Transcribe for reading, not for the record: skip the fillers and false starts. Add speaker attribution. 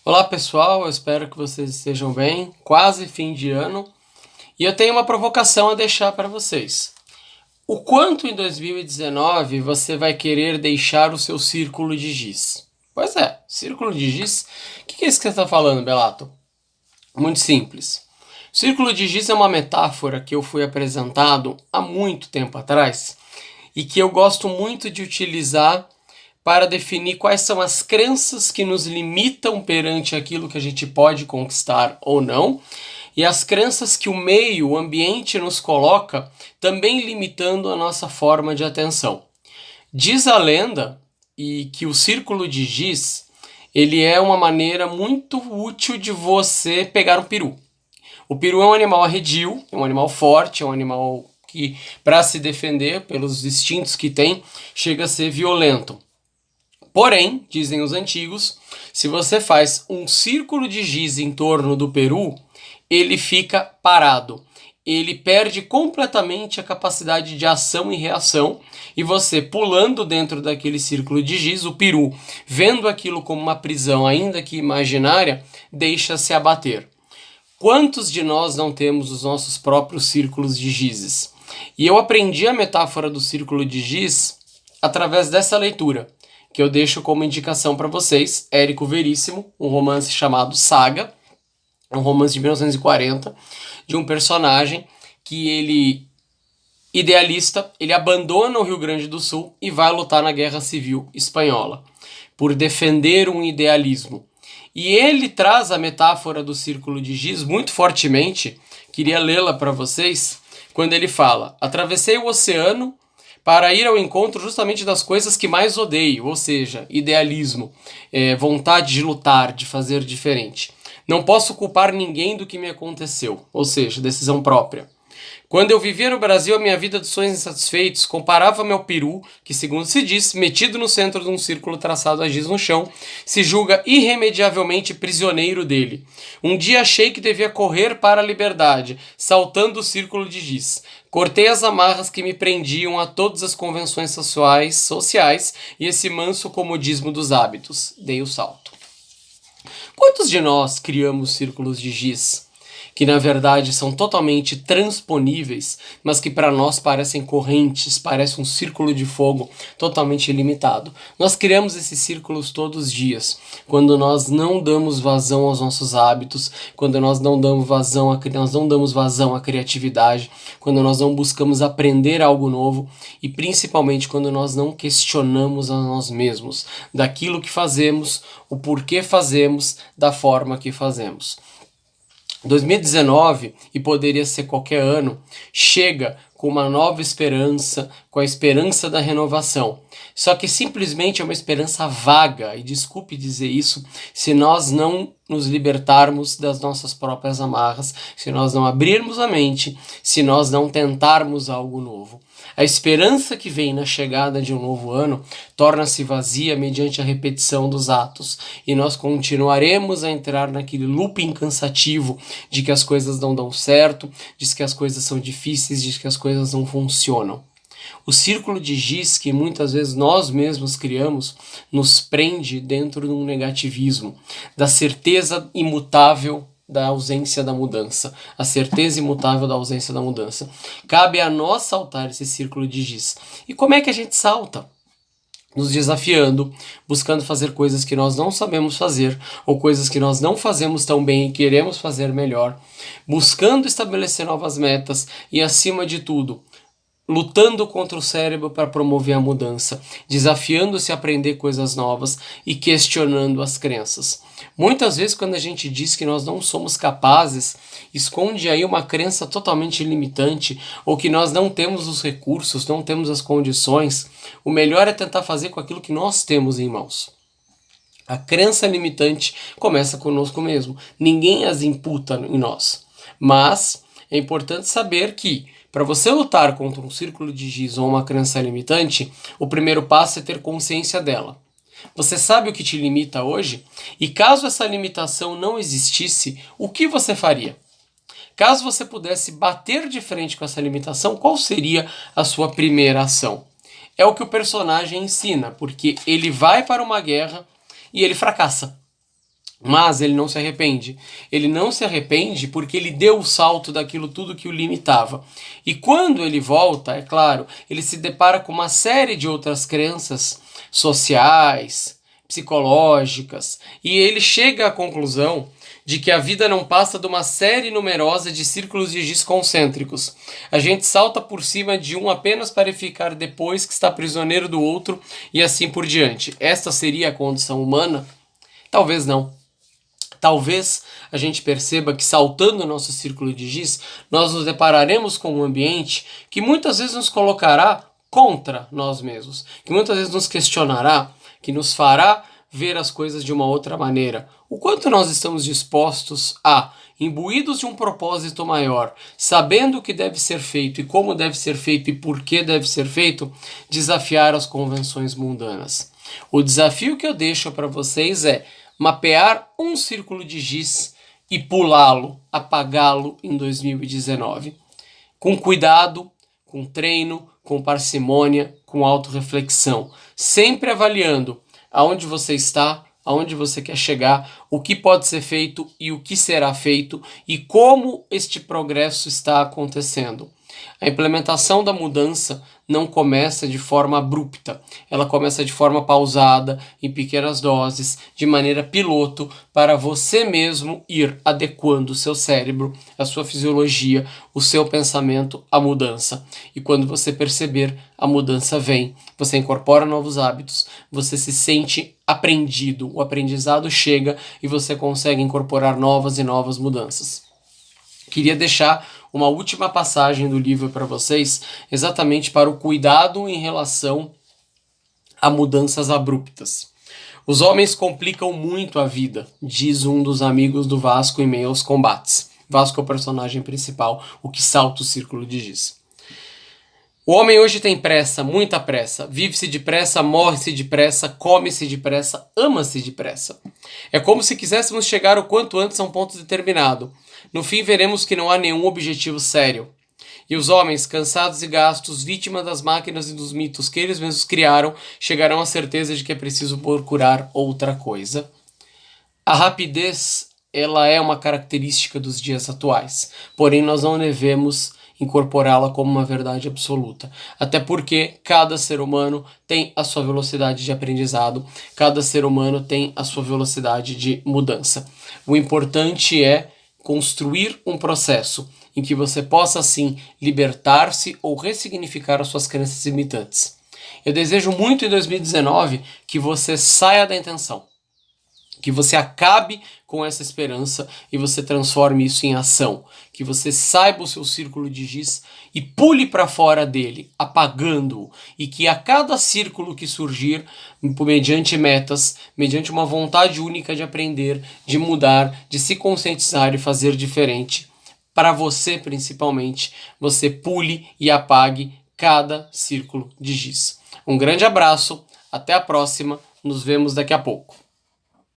Speaker 1: Olá pessoal, eu espero que vocês estejam bem. Quase fim de ano e eu tenho uma provocação a deixar para vocês. O quanto em 2019 você vai querer deixar o seu círculo de giz? Pois é, círculo de giz. O que é isso que você está falando, Belato? Muito simples. Círculo de giz é uma metáfora que eu fui apresentado há muito tempo atrás e que eu gosto muito de utilizar para definir quais são as crenças que nos limitam perante aquilo que a gente pode conquistar ou não, e as crenças que o meio, o ambiente nos coloca, também limitando a nossa forma de atenção. Diz a lenda e que o círculo de giz, ele é uma maneira muito útil de você pegar um peru. O peru é um animal arredio, é um animal forte, é um animal que, para se defender pelos instintos que tem, chega a ser violento. Porém, dizem os antigos, se você faz um círculo de giz em torno do peru, ele fica parado. Ele perde completamente a capacidade de ação e reação, e você pulando dentro daquele círculo de giz, o peru, vendo aquilo como uma prisão, ainda que imaginária, deixa-se abater. Quantos de nós não temos os nossos próprios círculos de gizes? E eu aprendi a metáfora do círculo de giz através dessa leitura, que eu deixo como indicação para vocês, Érico Veríssimo, um romance chamado Saga, um romance de 1940, de um personagem que ele, idealista, ele abandona o Rio Grande do Sul e vai lutar na Guerra Civil Espanhola, por defender um idealismo. E ele traz a metáfora do círculo de giz muito fortemente, queria lê-la para vocês, quando ele fala: atravessei o oceano para ir ao encontro justamente das coisas que mais odeio, ou seja, idealismo, vontade de lutar, de fazer diferente. Não posso culpar ninguém do que me aconteceu, ou seja, decisão própria. Quando eu vivia no Brasil a minha vida de sonhos insatisfeitos, comparava-me ao peru, que, segundo se diz, metido no centro de um círculo traçado a giz no chão, se julga irremediavelmente prisioneiro dele. Um dia achei que devia correr para a liberdade, saltando o círculo de giz. Cortei as amarras que me prendiam a todas as convenções sociais e esse manso comodismo dos hábitos. Dei o salto. Quantos de nós criamos círculos de giz que na verdade são totalmente transponíveis, mas que para nós parecem correntes, parece um círculo de fogo totalmente ilimitado? Nós criamos esses círculos todos os dias, quando nós não damos vazão aos nossos hábitos, quando nós não damos vazão à criatividade, quando nós não buscamos aprender algo novo e principalmente quando nós não questionamos a nós mesmos, daquilo que fazemos, o porquê fazemos, da forma que fazemos. 2019, e poderia ser qualquer ano, chega com uma nova esperança, com a esperança da renovação. Só que simplesmente é uma esperança vaga, e desculpe dizer isso, se nós não nos libertarmos das nossas próprias amarras, se nós não abrirmos a mente, se nós não tentarmos algo novo. A esperança que vem na chegada de um novo ano torna-se vazia mediante a repetição dos atos, e nós continuaremos a entrar naquele looping cansativo de que as coisas não dão certo, de que as coisas são difíceis, de que as coisas não funcionam. O círculo de giz que muitas vezes nós mesmos criamos nos prende dentro de um negativismo, da certeza imutável da ausência da mudança, a certeza imutável da ausência da mudança. Cabe a nós saltar esse círculo de giz. E como é que a gente salta? Nos desafiando, buscando fazer coisas que nós não sabemos fazer, ou coisas que nós não fazemos tão bem e queremos fazer melhor, buscando estabelecer novas metas e, acima de tudo, lutando contra o cérebro para promover a mudança, desafiando-se a aprender coisas novas e questionando as crenças. Muitas vezes, quando a gente diz que nós não somos capazes, esconde aí uma crença totalmente limitante, ou que nós não temos os recursos, não temos as condições. O melhor é tentar fazer com aquilo que nós temos em mãos. A crença limitante começa conosco mesmo. Ninguém as imputa em nós. Mas é importante saber que, para você lutar contra um círculo de giz ou uma crença limitante, o primeiro passo é ter consciência dela. Você sabe o que te limita hoje? E caso essa limitação não existisse, o que você faria? Caso você pudesse bater de frente com essa limitação, qual seria a sua primeira ação? É o que o personagem ensina, porque ele vai para uma guerra e ele fracassa. Mas ele não se arrepende. Ele não se arrepende porque ele deu o salto daquilo tudo que o limitava. E quando ele volta, é claro, ele se depara com uma série de outras crenças sociais, psicológicas, e ele chega à conclusão de que a vida não passa de uma série numerosa de círculos de giz concêntricos. A gente salta por cima de um apenas para ficar depois que está prisioneiro do outro e assim por diante. Esta seria a condição humana? Talvez não. Talvez a gente perceba que saltando o nosso círculo de giz, nós nos depararemos com um ambiente que muitas vezes nos colocará contra nós mesmos, que muitas vezes nos questionará, que nos fará ver as coisas de uma outra maneira. O quanto nós estamos dispostos a, imbuídos de um propósito maior, sabendo o que deve ser feito e como deve ser feito e por que deve ser feito, desafiar as convenções mundanas. O desafio que eu deixo para vocês é mapear um círculo de giz e pulá-lo, apagá-lo em 2019. Com cuidado, com treino, com parcimônia, com autorreflexão. Sempre avaliando aonde você está, aonde você quer chegar, o que pode ser feito e o que será feito e como este progresso está acontecendo. A implementação da mudança não começa de forma abrupta, ela começa de forma pausada, em pequenas doses, de maneira piloto, para você mesmo ir adequando o seu cérebro, a sua fisiologia, o seu pensamento à mudança. E quando você perceber, a mudança vem, você incorpora novos hábitos, você se sente aprendido, o aprendizado chega e você consegue incorporar novas e novas mudanças. Queria deixar uma última passagem do livro para vocês, exatamente para o cuidado em relação a mudanças abruptas. Os homens complicam muito a vida, diz um dos amigos do Vasco em meio aos combates. Vasco é o personagem principal, o que salta o círculo de giz. O homem hoje tem pressa, muita pressa. Vive-se depressa, morre-se depressa, come-se depressa, ama-se depressa. É como se quiséssemos chegar o quanto antes a um ponto determinado. No fim, veremos que não há nenhum objetivo sério. E os homens, cansados e gastos, vítimas das máquinas e dos mitos que eles mesmos criaram, chegarão à certeza de que é preciso procurar outra coisa. A rapidez, ela é uma característica dos dias atuais. Porém, nós não devemos incorporá-la como uma verdade absoluta. Até porque cada ser humano tem a sua velocidade de aprendizado, cada ser humano tem a sua velocidade de mudança. O importante é construir um processo em que você possa, assim, libertar-se ou ressignificar as suas crenças limitantes. Eu desejo muito em 2019 que você saia da intenção, que você acabe com essa esperança e você transforme isso em ação, que você saiba o seu círculo de giz e pule para fora dele, apagando-o, e que a cada círculo que surgir, mediante metas, mediante uma vontade única de aprender, de mudar, de se conscientizar e fazer diferente, para você principalmente, você pule e apague cada círculo de giz. Um grande abraço, até a próxima, nos vemos daqui a pouco.